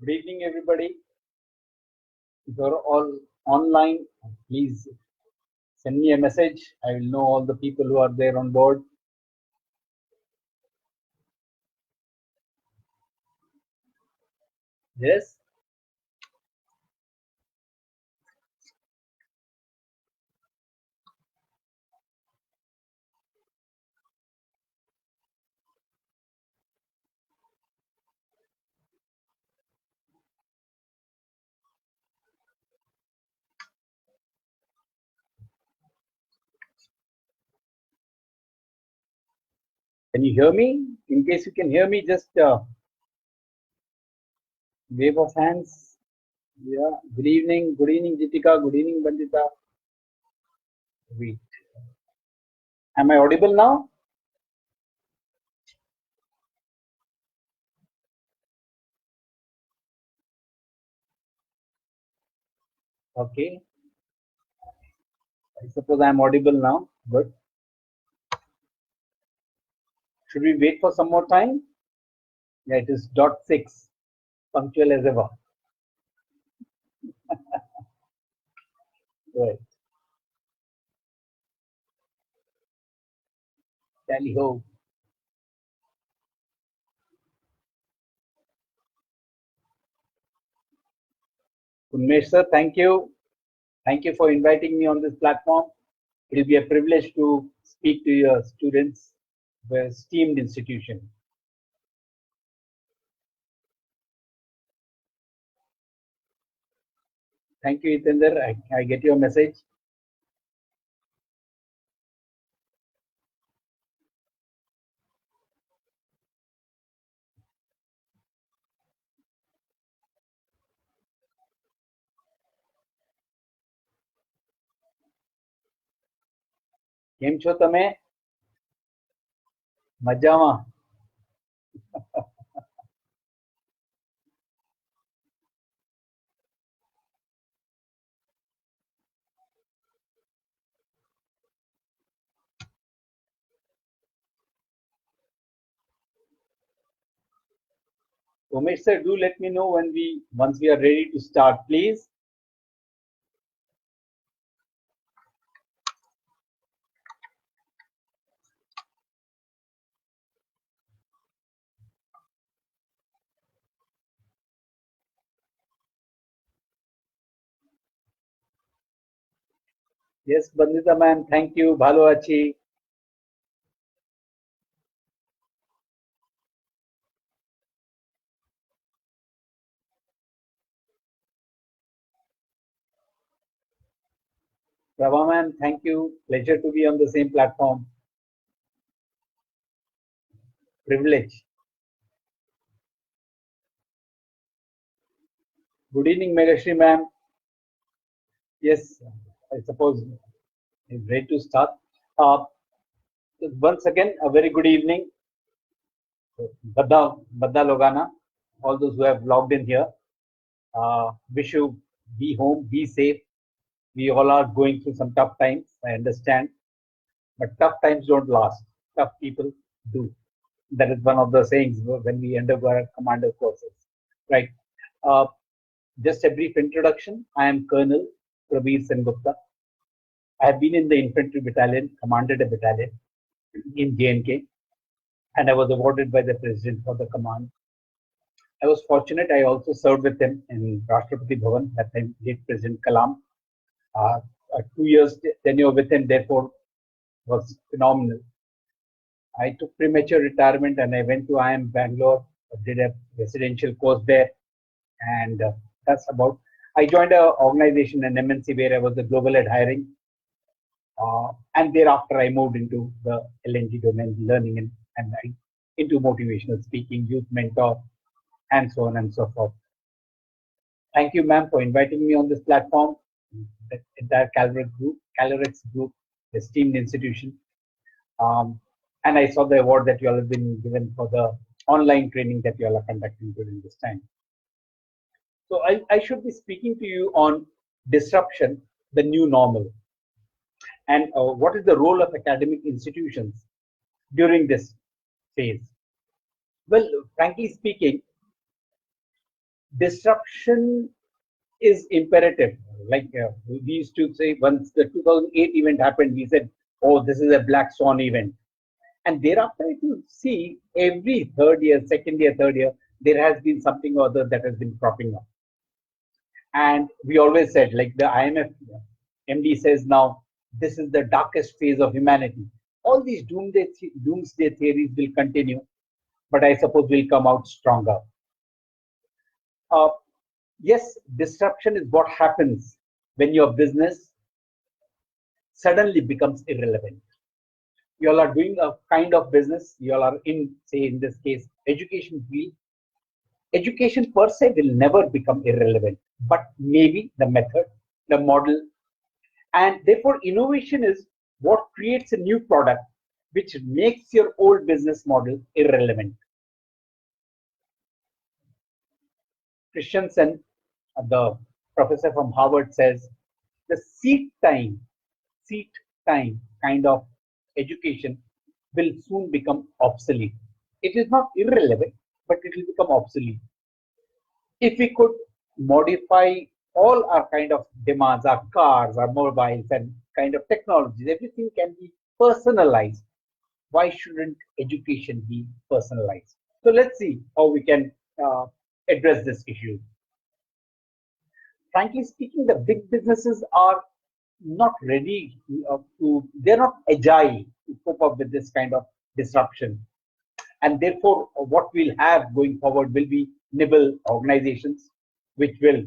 Good evening, everybody. If you're all online, please send me a message. I will know all the people who are there on board. Yes. Can you hear me? In case you can hear me, just wave of hands. Yeah. Good evening. Good evening, Jitika. Good evening, Bandita. Wait. Am I audible now? Okay. I suppose I'm audible now. Good. Should we wait for some more time? Yeah, it is dot 6. Punctual as ever. Right. Tally ho. Unmesh sir, thank you. Thank you for inviting me on this platform. It will be a privilege to speak to your students, the esteemed institution. Thank you, Hitender. I get your message. કેમ છો તમે? મજામાં. Umesh sir, do let me know once we are ready to start, please. Yes, Bandita ma'am, thank you. Bhalo achi. Prabha ma'am, thank you. Pleasure to be on the same platform. Privilege. Good evening, Megashri ma'am. Yes, I suppose it's ready to start. Uh, Once again, a very good evening. Badda Logana, all those who have logged in here. Wish you be home, be safe. We all are going through some tough times, I understand. But tough times don't last. Tough people do. That is one of the sayings when we undergo our commander courses. Right. Uh, just a brief introduction. I am Colonel Prabir Sengupta. I have been in the infantry battalion, commanded a battalion in JNK, and I was awarded by the president for the command. I was fortunate. I also served with him in Rashtrapati Bhavan, that time late President Kalam. A 2 years tenure with him, therefore, was phenomenal. I took premature retirement and I went to IIM Bangalore, did a residential course there, and that's about. I joined an organization, an MNC, where I was the global head hiring, and thereafter I moved into the LNG domain, learning and into motivational speaking, youth mentor, and so on and so forth. Thank you, ma'am, for inviting me on this platform. The entire Calorex group, esteemed institution. And I saw the award that you all have been given for the online training that you all are conducting during this time. So I should be speaking to you on disruption, the new normal, and what is the role of academic institutions during this phase. Well, frankly speaking, Disruption is imperative. Like we used to say, once the 2008 event happened, we said, "Oh, this is a black swan event." And thereafter, if you see, every third year, second year, third year, there has been something or other that has been cropping up. And we always said, like the IMF MD says now, this is the darkest phase of humanity. All these doomsday theories will continue, but I suppose we'll come out stronger. Uh, yes, disruption is what happens when your business suddenly becomes irrelevant. You all are doing a kind of business, you all are in, say, in this case, education field. Education per se will never become irrelevant, but maybe the method, the model, and therefore innovation is what creates a new product which makes your old business model irrelevant. Christensen, the professor from Harvard, says the seat time kind of education will soon become obsolete. It is not irrelevant, but it will become obsolete. If we could modify all our kind of demands, our cars, our mobiles, and kind of technologies, everything can be personalized. Why shouldn't education be personalized? So let's see how we can address this issue. Frankly speaking, the big businesses are not ready they're not agile to cope up with this kind of disruption. And therefore, what we'll have going forward will be nimble organizations which will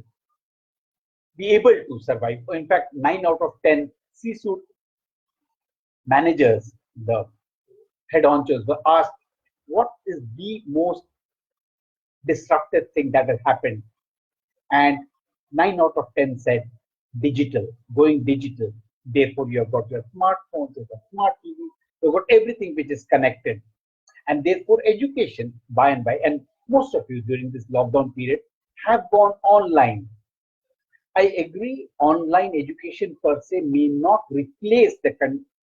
be able to survive. In fact, 9 out of 10 C-suite managers, the head honchos, were asked what is the most disruptive thing that has happened. And 9 out of 10 said digital, going digital. Therefore, you have got your smartphones, you've got smart TV, you've got everything which is connected. And therefore, education, by and by, and most of you during this lockdown period have gone online. I agree, online education per se may not replace the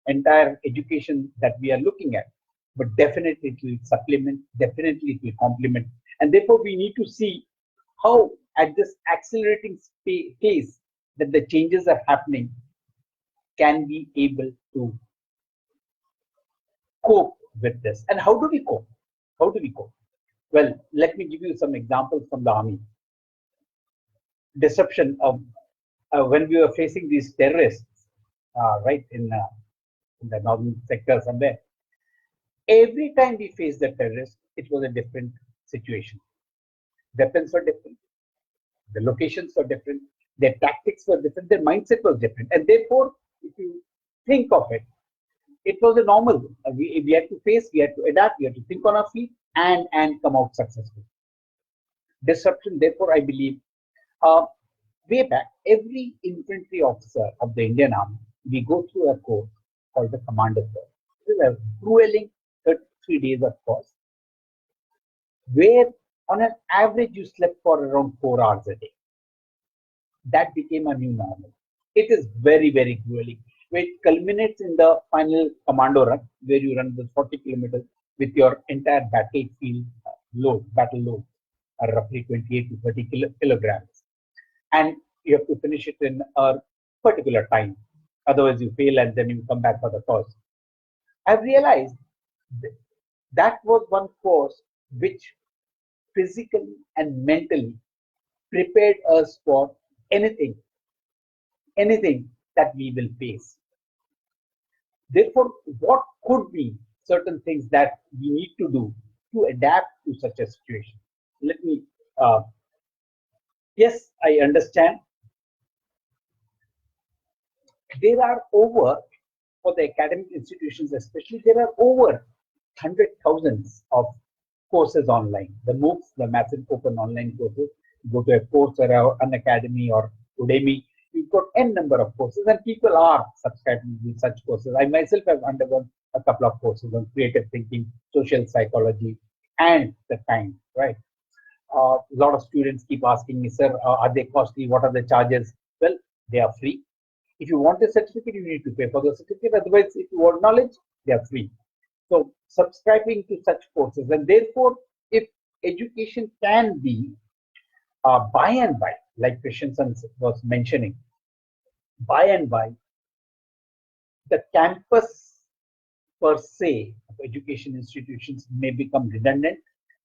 entire education that we are looking at, but definitely it will supplement, definitely it will complement. And therefore, we need to see how, at this accelerating pace that the changes are happening, can we able to cope with this. And how do we cope? How do we cope? Well, let me give you some examples from the army. Disruption of when we were facing these terrorists, right in the northern sector somewhere. Every time we faced the terrorists, it was a different situation. Weapons were different, the locations were different, their tactics were different, their mindset was different, and therefore, if you think of it, it was a normal. We had to face, we had to adapt, we had to think on our feet, and come out successful. Disruption, therefore, I believe, way back, every infantry officer of the Indian Army, we go through a course called the Commander Course. It is a grueling 33 days of course, where on an average you slept for around 4 hours a day. That became a new normal. It is very, very grueling. It culminates in the final commando run, where you run the 40 kilometers with your entire battlefield battle load, roughly 28 to 30 kilograms. And you have to finish it in a particular time. Otherwise, you fail and then you come back for the course. I've realized that was one course which physically and mentally prepared us for anything that we will face. Therefore, what could be certain things that we need to do to adapt to such a situation? Let me, yes, I understand. There are over, for the academic institutions especially, there are over 100,000 of courses online. The MOOCs, the massive open online courses, go to a course or an academy or Udemy, you've got n number of courses, and people are subscribing to such courses. I myself have undergone a couple of courses on creative thinking, social psychology, and the kind, right? A lot of students keep asking me, sir, are they costly? What are the charges? Well, they are free. If you want a certificate, you need to pay for the certificate. Otherwise, if you want knowledge, they are free. So subscribing to such courses, and therefore, if education can be By and by, like Christensen was mentioning, by and by, the campus per se of education institutions may become redundant.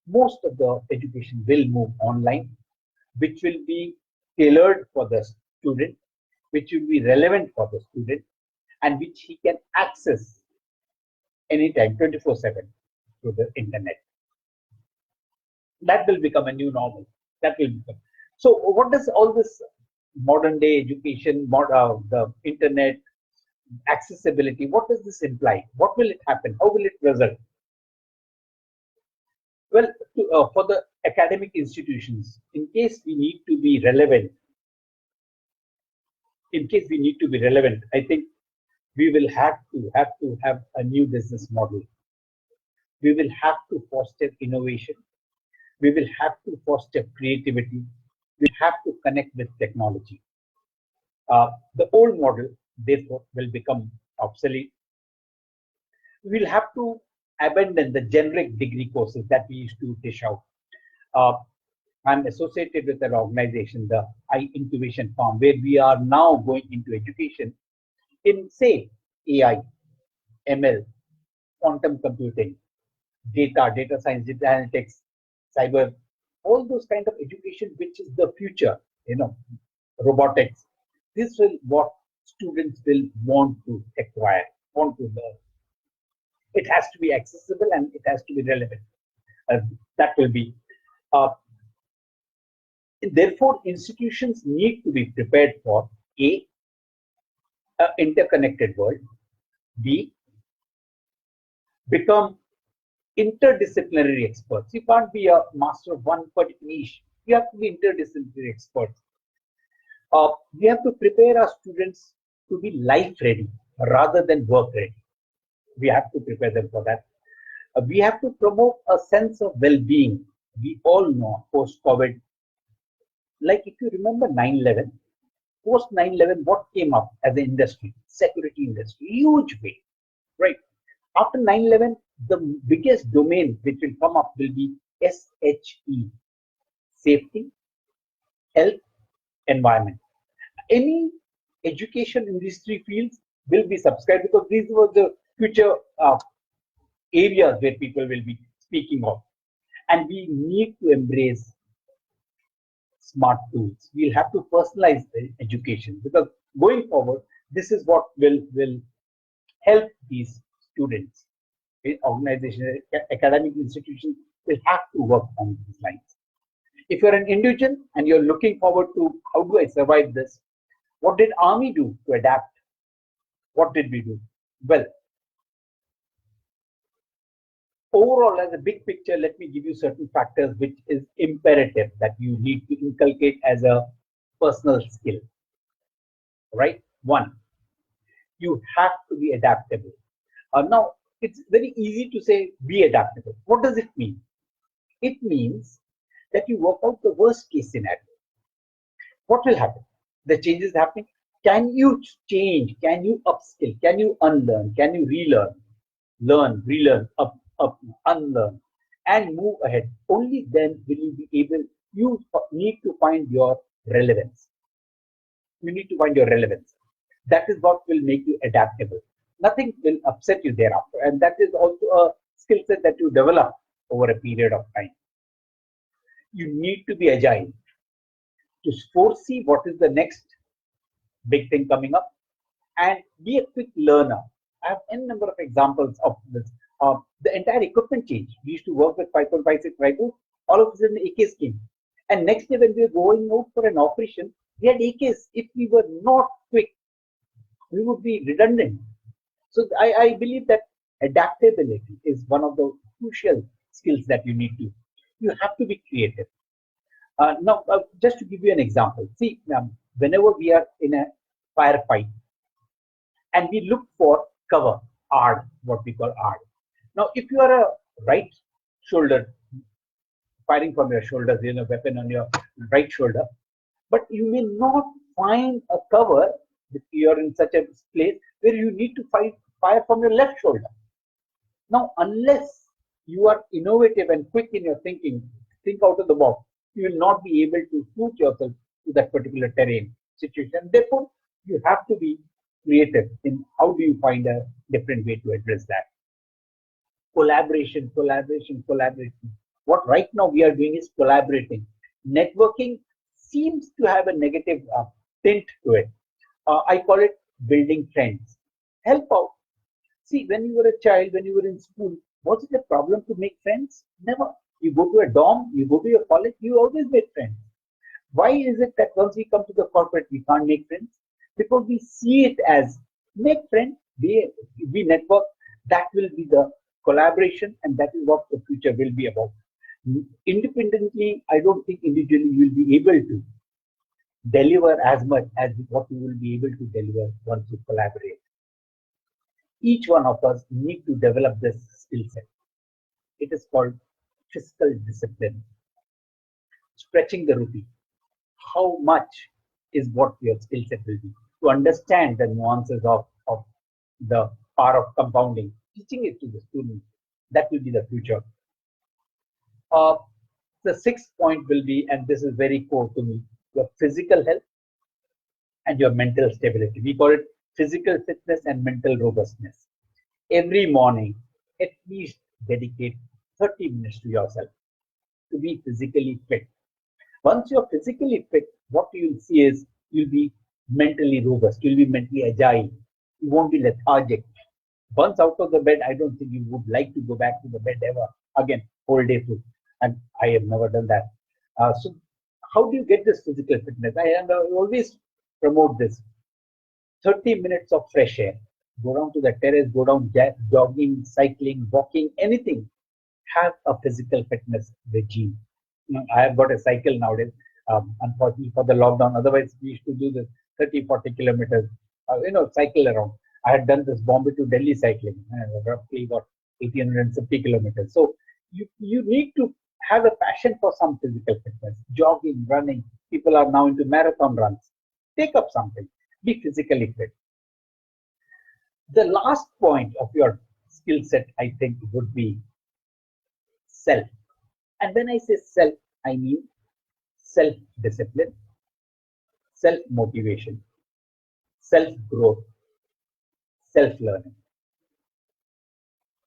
Most of the education will move online, which will be tailored for the student, which will be relevant for the student, and which he can access anytime, 24/7 through the internet. That will become a new normal. That will become. So, what does all this modern day education, the internet, accessibility, what does this imply? What will it happen? How will it result? Well, for the academic institutions, in case we need to be relevant, I think we will have a new business model. We will have to foster innovation. We will have to foster creativity. We have to connect with technology. The old model, therefore, will become obsolete. We will have to abandon the generic degree courses that we used to dish out. Uh, I'm associated with an organization, the Incubation Farm, where we are now going into education in, say, AI, ML, quantum computing, data science, data analytics, cyber, all those kind of education, which is the future, robotics. This will what students will want to acquire, want to learn. It has to be accessible and it has to be relevant. That will be. Therefore, institutions need to be prepared for A, interconnected world, B, become interdisciplinary experts. You can't be a master of one particular niche. You have to be interdisciplinary experts. We have to prepare our students to be life ready rather than work ready. We have to prepare them for that. We have to promote a sense of well-being. We all know post-COVID, like if you remember 9/11, post 9/11, what came up as an industry? Security industry, huge way, right? After 9/11, the biggest domain which will come up will be SHE, safety, health, environment. Any education in these three fields will be subscribed because these were the future areas where people will be speaking of. And we need to embrace smart tools. We'll have to personalize the education because going forward, this is what will help these students. Organizations, academic institutions will have to work on these lines. If you're an individual and you're looking forward to how do I survive this, what did Army do to adapt? What did we do? Well, overall, as a big picture, let me give you certain factors which is imperative that you need to inculcate as a personal skill. Right? One, you have to be adaptable. Now, it's very easy to say be adaptable. What does it mean? It means that you work out the worst case scenario. What will happen? The changes happening. Can you change? Can you upskill? Can you unlearn? Can you relearn? Learn, relearn, unlearn, and move ahead. Only then will you be able. You need to find your relevance. You need to find your relevance. That is what will make you adaptable. Nothing will upset you thereafter, and that is also a skill set that you develop over a period of time. You need to be agile to foresee what is the next big thing coming up and be a quick learner. I have n number of examples of this. The entire equipment change. We used to work with 5.56 rifles. All of a sudden, AKs came. And next day, when we were going out for an operation, we had AKs. If we were not quick, we would be redundant. So I believe that adaptability is one of the crucial skills that you need to. You have to be creative. Now, just to give you an example, see, whenever we are in a firefight and we look for cover, ARD, what we call ARD. Now, if you are a right shoulder, firing from your shoulders, weapon on your right shoulder, but you may not find a cover if you are in such a place where you need to fire from your left shoulder. Now, unless you are innovative and quick in your thinking, think out of the box, you will not be able to suit yourself to that particular terrain situation. Therefore, you have to be creative in how do you find a different way to address that. Collaboration, collaboration, collaboration. What right now we are doing is collaborating. Networking seems to have a negative tint to it. I call it building friends. Help out. See, when you were a child, when you were in school, was it a problem to make friends? Never. You go to a dorm, you go to your college, you always make friends. Why is it that once we come to the corporate, we can't make friends? Because we see it as make friends, we network, that will be the collaboration, and that is what the future will be about. Independently, I don't think individually you will be able to deliver as much as what you will be able to deliver once you collaborate. Each one of us need to develop this skill set. It is called fiscal discipline, stretching the rupee. How much is what your skill set will be? To understand the nuances of the power of compounding, teaching it to the students, that will be the future. Uh, the sixth point will be, and this is very core to me, your physical health and your mental stability. We call it physical fitness and mental robustness. Every morning, at least dedicate 30 minutes to yourself to be physically fit. Once you're physically fit, what you'll see is you'll be mentally robust, you'll be mentally agile, you won't be lethargic. Once out of the bed, I don't think you would like to go back to the bed ever again, whole day through. And I have never done that. So, how do you get this physical fitness? I always promote this 30 minutes of fresh air. Go down to the terrace, go down jogging, cycling, walking, anything. Have a physical fitness regime. I have got a cycle nowadays, unfortunately for the lockdown. Otherwise, we used to do this 30, 40 kilometers, cycle around. I had done this Bombay to Delhi cycling, roughly about 1850 kilometers. So you need to have a passion for some physical fitness, jogging, running. People are now into marathon runs. Take up something, be physically fit. The last point of your skill set, I think, would be self. And when I say self, I mean self-discipline, self-motivation, self-growth, self-learning,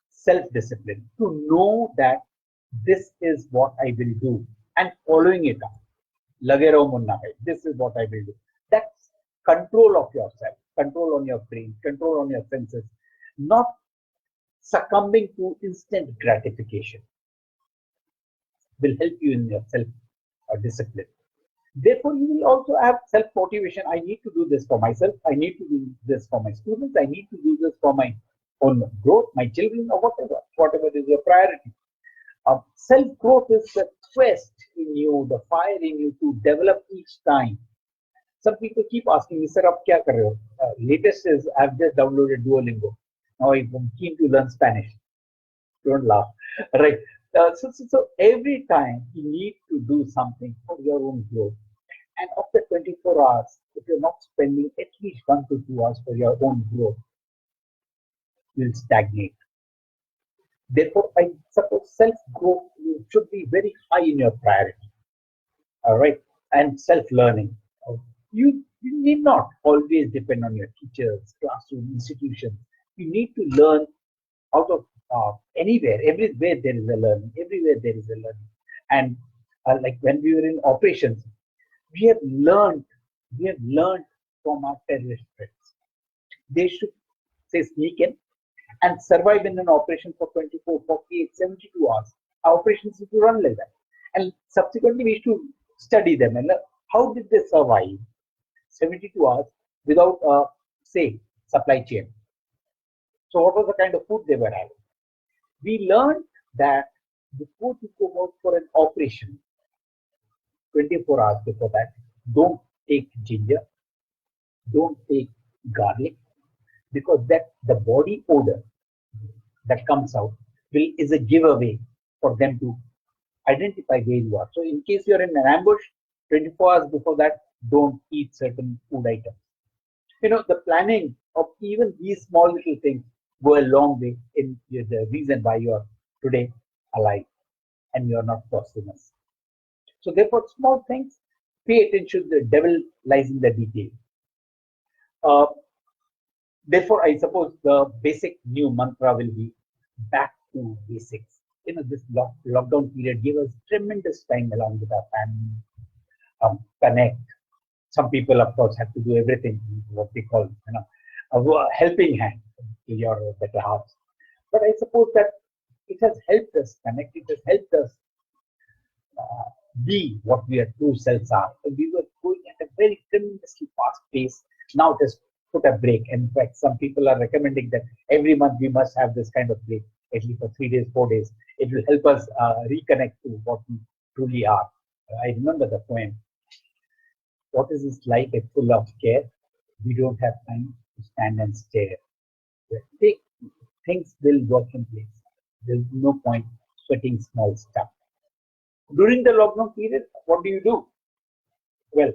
self-discipline. To know that this is what I will do and following it up. Lage raho munna hai. This is what I will do. That's control of yourself, control on your brain, control on your senses, not succumbing to instant gratification. Will help you in your self-discipline. Therefore, you will also have self-motivation. I need to do this for myself. I need to do this for my students. I need to do this for my own growth, my children, or whatever is your priority. Self-growth is the quest in you, the fire in you to develop each time. Some people keep asking me, sir, ab kya kar rahe ho? Latest is I've just downloaded Duolingo. Now I'm keen to learn Spanish. Don't laugh. Right. So every time you need to do something for your own growth. And after 24 hours, if you're not spending at least 1 to 2 hours for your own growth, you'll stagnate. Therefore, I suppose self-growth should be very high in your priority. All right. And self-learning. You need not always depend on your teachers, classroom, institutions. You need to learn out of anywhere. Everywhere there is a learning. Everywhere there is a learning. And like when we were in operations, we have learned from our terrorist threats. They should say sneak in and survive in an operation for 24, 48, 72 hours. Our operations used to run like that. And subsequently, we used to study them and how did they survive 72 hours without, say, supply chain. So what was the kind of food they were having? We learned that before you go out for an operation, 24 hours before that, don't take ginger, don't take garlic, because that the body odor that comes out is a giveaway for them to identify where you are. So in case you're in an ambush, 24 hours before that, don't eat certain food items. The planning of even these small little things go a long way in the reason why you're today alive and you're not posthumous. So therefore, small things, pay attention. The devil lies in the detail. Uh, Therefore, I suppose the basic new mantra will be back to basics. This lockdown period gave us tremendous time along with our family, connect. Some people, of course, have to do everything, what we call, a helping hand to your better half. But I suppose that it has helped us connect. It has helped us be what we are true selves are. We were going at a very tremendously fast pace. Now it has put a break. In fact, some people are recommending that every month we must have this kind of break, at least for 3 days, 4 days. It will help us reconnect to what we truly are. I remember the poem. What is this life full of care? We don't have time to stand and stare. Things will work in place. There's no point sweating small stuff. During the lockdown period, what do you do? Well,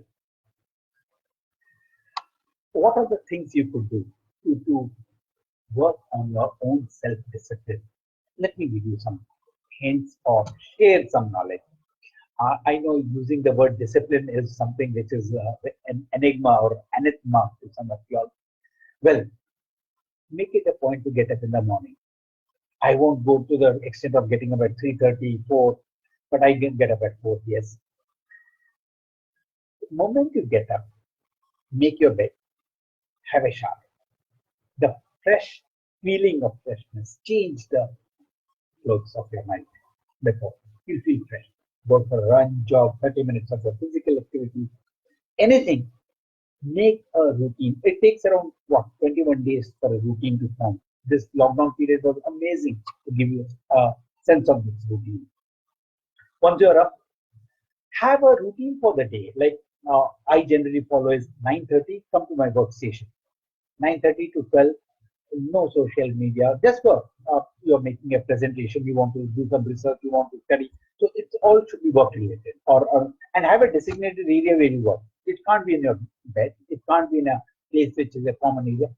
what are the things you could do to work on your own self-discipline? Let me give you some hints or share some knowledge. I know using the word discipline is something which is an enigma or anathema to some of you all. Well, make it a point to get up in the morning. I won't go to the extent of getting up at 3:30, 4, but I can get up at 4, yes. The moment you get up, make your bed, have a shower. The fresh feeling of freshness change the clothes of your mind. Therefore, you feel fresh. Go for a run, jog, 30 minutes of a physical activity, anything. Make a routine. It takes around 21 days for a routine to form. This lockdown period was amazing to give you a sense of this routine. Once you're up, have a routine for the day. Like I generally follow is 9:30, come to my workstation. 9:30 to 12, no social media, just work. You're making a presentation, you want to do some research, you want to study. So it all should be work related, and have a designated area where you work. It can't be in your bed. It can't be in a place which is a common area.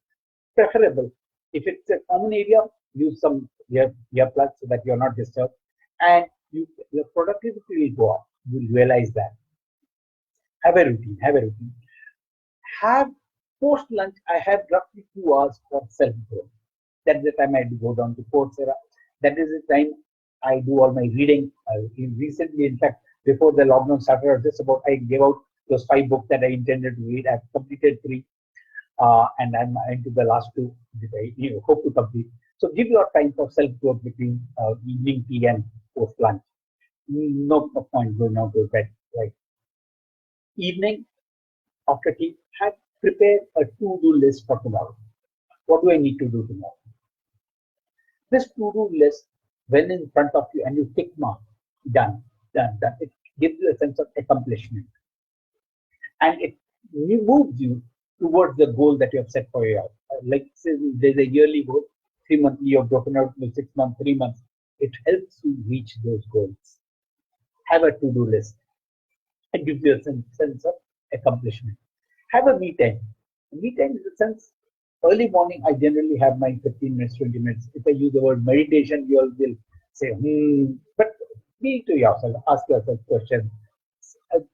Preferable. If it's a common area, use some earplugs so that you're not disturbed, and your productivity will go up. You'll realize that. Have a routine. Have a routine. Have post lunch. I have roughly 2 hours for self growth. That's the time I go down to Coursera. That is the time I do all my reading. Recently, in fact, before the lockdown started, just about I gave out those 5 books that I intended to read. I've completed 3, and I'm into the last 2 that I hope to complete. So give your time for self growth between evening tea and post lunch. No point going out to bed. Right. Evening after tea, have prepare a to-do list for tomorrow. What do I need to do tomorrow? This to-do list, when in front of you and you tick mark, done, done, done, it gives you a sense of accomplishment. And it moves you towards the goal that you have set for yourself. Like say there's a yearly goal, 3 monthly, you've broken out to 6 months, 3 months. It helps you reach those goals. Have a to-do list. It gives you a sense of accomplishment. Have a me time. Me time is a sense. Early morning, I generally have my 15 minutes, 20 minutes. If I use the word meditation, you all will say, but be to yourself, ask yourself questions.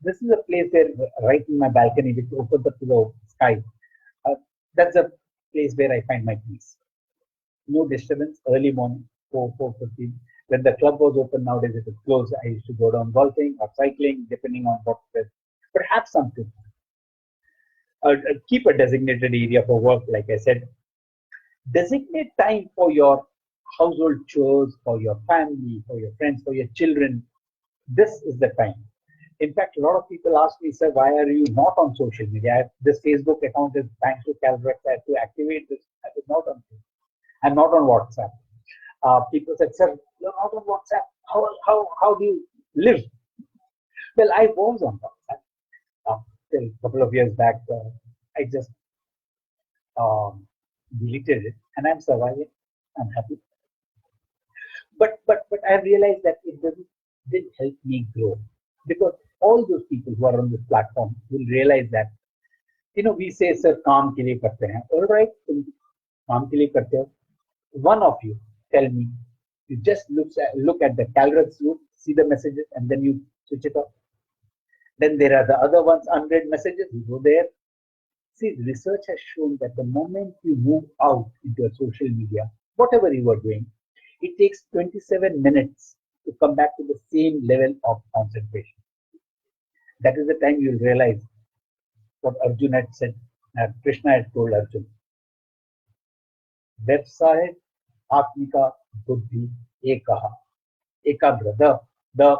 This is a place where, right in my balcony, which opens up to the sky. That's a place where I find my peace. No disturbance, early morning, 4:15. When the club was open, nowadays it is closed. I used to go down golfing or cycling, depending on what it is. But have something. Keep a designated area for work, like I said. Designate time for your household chores, for your family, for your friends, for your children. This is the time. In fact, a lot of people ask me, sir, why are you not on social media? This Facebook account is thanks to Calvrex. I have to activate this. I was not on Facebook. I'm not on WhatsApp. People said, sir, you're not on WhatsApp. How do you live? Well, I was on WhatsApp. Till a couple of years back, I just deleted it, and I'm surviving. I'm happy. But I realized that it didn't help me grow, because all those people who are on this platform will realize that we say sir काम के लिए करते हैं. All right, तुम काम के लिए करते हो. One of you tell me, you just look at the Calrex route, see the messages, and then you switch it off. Then there are the other ones, unread messages, you go there. See, research has shown that the moment you move out into a social media, whatever you are doing, it takes 27 minutes to come back to the same level of concentration. That is the time you'll realize what Arjun had said, Krishna had told Arjun. Website Atmika Buddhi Ekaha. Ekagra. The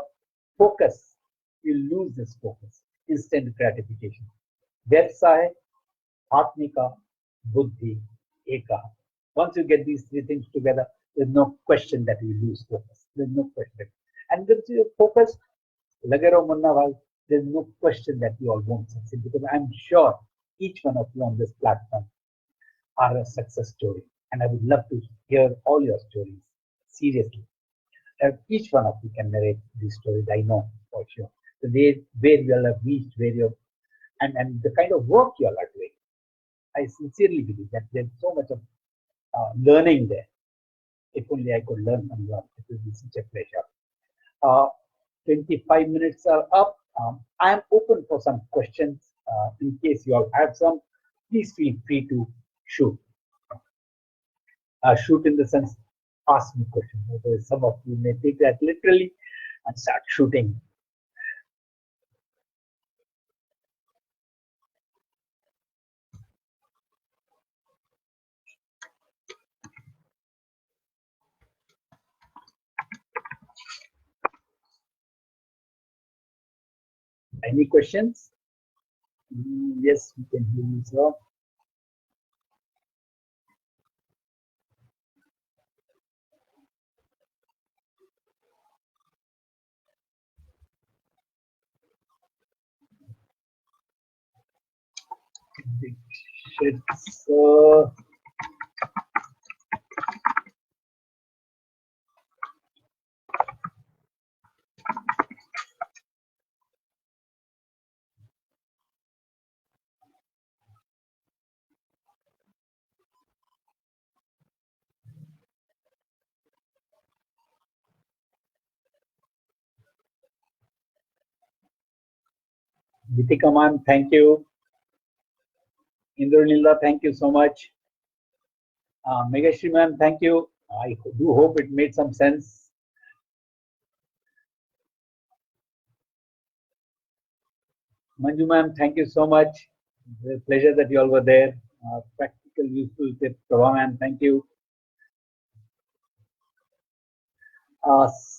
focus, you lose this focus. Instant gratification. Website Atmika Buddhi Ekaha. Once you get these three things together, there's no question that you lose focus. There's no question. And once you focus, Lagero Munnawal, there's no question that you all won't succeed, because I'm sure each one of you on this platform are a success story. And I would love to hear all your stories. Seriously. Each one of you can narrate these stories, I know for sure. The way where you all have reached, where you're, and the kind of work you all are doing. I sincerely believe that there's so much of learning there. If only I could learn from you all, it would be such a pleasure. 25 minutes are up. I am open for some questions. In case you all have some, please feel free to shoot. Shoot in the sense, ask me questions. Because some of you may take that literally and start shooting. Any questions? Yes, we can hear you, sir. Sir. Vitika ma'am, thank you. Indranila, thank you so much. Megashri ma'am, thank you. I do hope it made some sense. Manju ma'am, thank you so much. It's a pleasure that you all were there. Practical, useful tips. Prabha ma'am, thank you.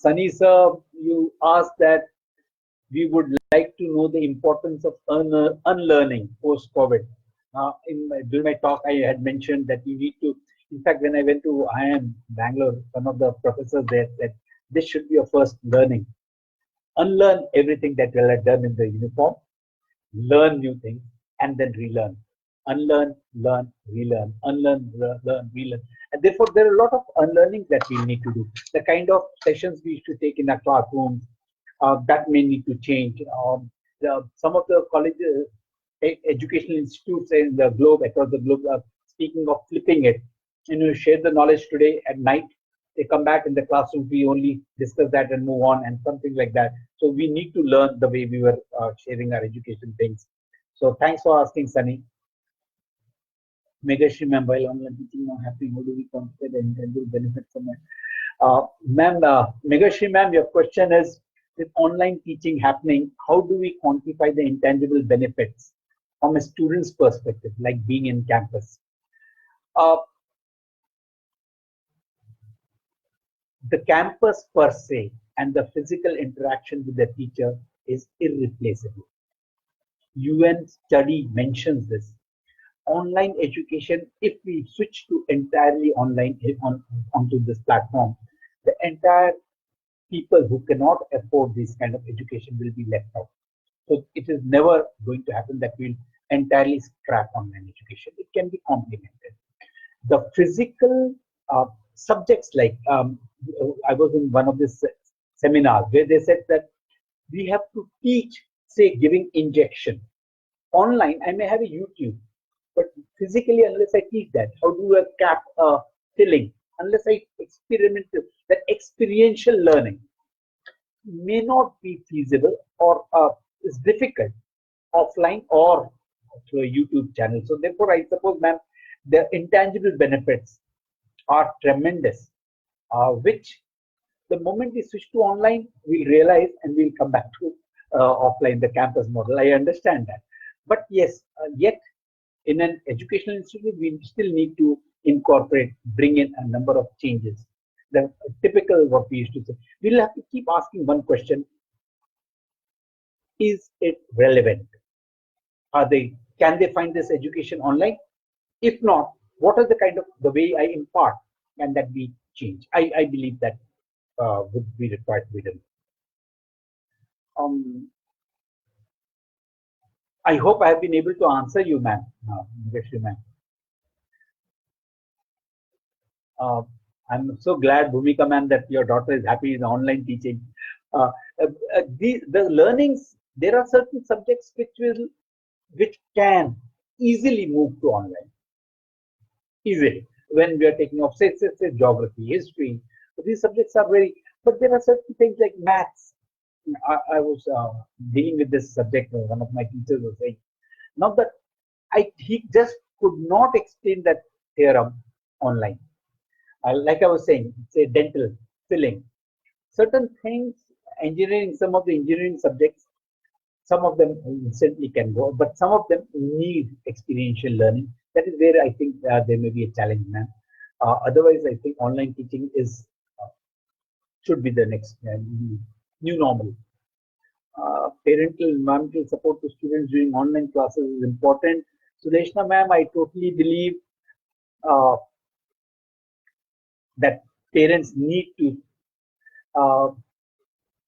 Sunny sir, you asked that we would like to know the importance of unlearning post-COVID. During my talk, I had mentioned that we need to, in fact, when I went to IIM Bangalore, one of the professors there said, this should be your first learning. Unlearn everything that you had done in the uniform, learn new things, and then relearn. Unlearn, learn, relearn, unlearn, learn, relearn. And therefore, there are a lot of unlearning that we need to do. The kind of sessions we used to take in our classrooms, that may need to change. Some of the colleges, educational institutes in the globe, across the globe, are speaking of flipping it. Share the knowledge today at night. They come back in the classroom, we only discuss that and move on, and something like that. So we need to learn the way we were sharing our education things. So thanks for asking, Sunny. Megashri ma'am, while online teaching not happening, how do we quantify the intended benefits from it? Ma'am, Megashri ma'am, your question is, with online teaching happening, how do we quantify the intangible benefits from a student's perspective, like being in campus? The campus per se and the physical interaction with the teacher is irreplaceable. UN study mentions this. Online education, if we switch to entirely online onto this platform, the entire people who cannot afford this kind of education will be left out. So it is never going to happen that we'll entirely scrap online education. It can be complemented. The physical subjects, like I was in one of these seminars where they said that we have to teach, say, giving injection. Online, I may have a YouTube, but physically, unless I teach that, how do I cap filling? Unless I experiment, that experiential learning may not be feasible, or is difficult offline or through a YouTube channel. So therefore, I suppose, ma'am, the intangible benefits are tremendous, which the moment we switch to online, we'll realize and we'll come back to offline, the campus model. I understand that. But yes, yet in an educational institute, we still need to incorporate, bring in a number of changes. The typical what we used to say. We'll have to keep asking one question: is it relevant? Are they? Can they find this education online? If not, what are the kind of the way I impart? Can that be changed? I believe that would be required to be done. Um, I hope I have been able to answer you, ma'am. Mr. Ma'am. Uh, I'm so glad, Bhumika ma'am, that your daughter is happy in online teaching. Uh, the learnings, there are certain subjects which can easily move to online. Easily. When we are taking off, say geography, history, these subjects are very, but there are certain things like maths. I was dealing with this subject, one of my teachers was saying, now that he just could not explain that theorem online. Like I was saying, say dental, filling. Certain things, engineering, some of the engineering subjects, some of them instantly can go, but some of them need experiential learning. That is where I think there may be a challenge, man. Otherwise, I think online teaching is should be the next new normal. Parental environmental support to students during online classes is important. Sudeshna ma'am, I totally believe uh, that parents need to uh,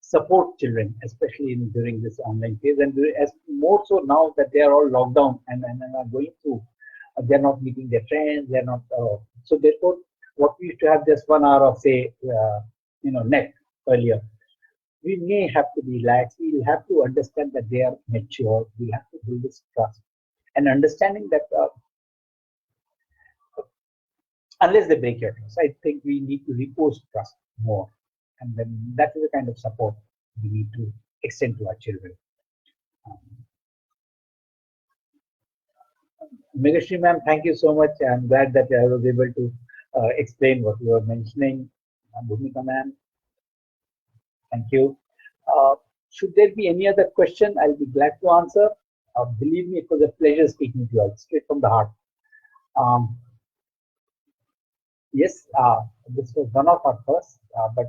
support children, especially during this online phase, and as more so now that they are all locked down and are going through, they're not meeting their friends, they're not. So therefore, what we used to have just 1 hour of say, net earlier, we may have to be relaxed. We'll have to understand that they are mature. We have to build this trust and understanding that unless they break your trust, I think we need to repose trust more, and then that is the kind of support we need to extend to our children. Um, Megashri ma'am, thank you so much. I'm glad that I was able to explain what you were mentioning. Bhumika ma'am, thank you. Uh, should there be any other question, I'll be glad to answer. Believe me, it was a pleasure speaking to you all, straight from the heart. Um, yes, this was one of our first, but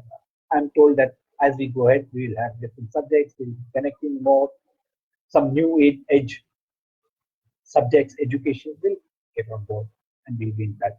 I'm told that as we go ahead, we will have different subjects, we'll be connecting more, some new age subjects, education will get on board and we'll be in touch.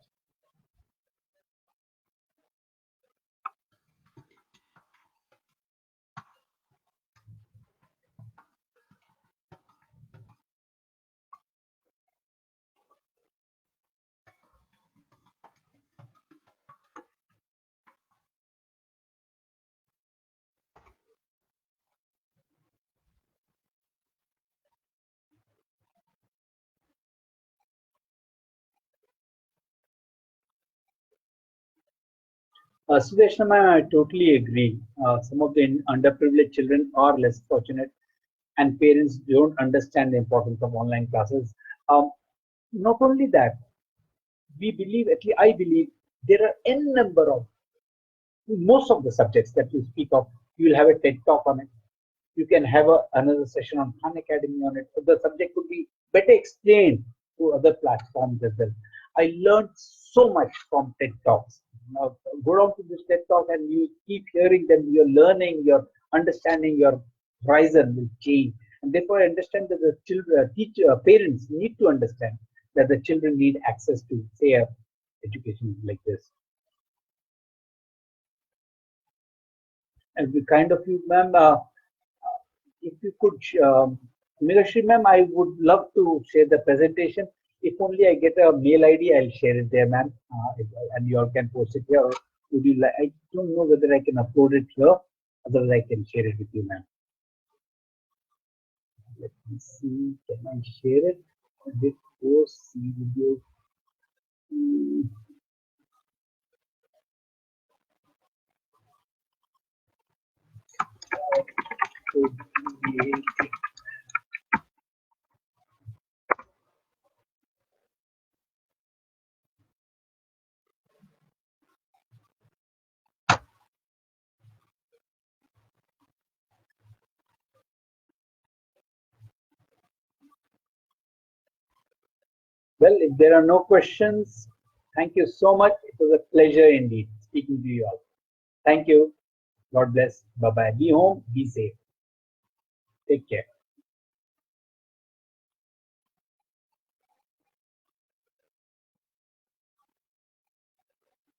Sudeshna ma'am, I totally agree. Some of the underprivileged children are less fortunate, and parents don't understand the importance of online classes. Um, Not only that, we believe, at least I believe, there are n number of most of the subjects that you speak of. You will have a TED talk on it. You can have another session on Khan Academy on it. The subject could be better explained to other platforms as well. I learned so much from TED Talks. Now, go down to this TED Talk and you keep hearing them. Your learning, your understanding, your horizon will change. And therefore, I understand that the children, parents need to understand that the children need access to, say, a education like this. And the kind of you, ma'am, if you could, Meenakshi ma'am, I would love to share the presentation. If only I get a mail ID, I'll share it there, ma'am, and you all can post it here. Or would you like? I don't know whether I can upload it here. Otherwise, I can share it with you, ma'am. Let me see. Can I share it? With post see video. Hmm. Well, if there are no questions, thank you so much. It was a pleasure indeed speaking to you all. Thank you. God bless. Bye bye. Be home. Be safe. Take care.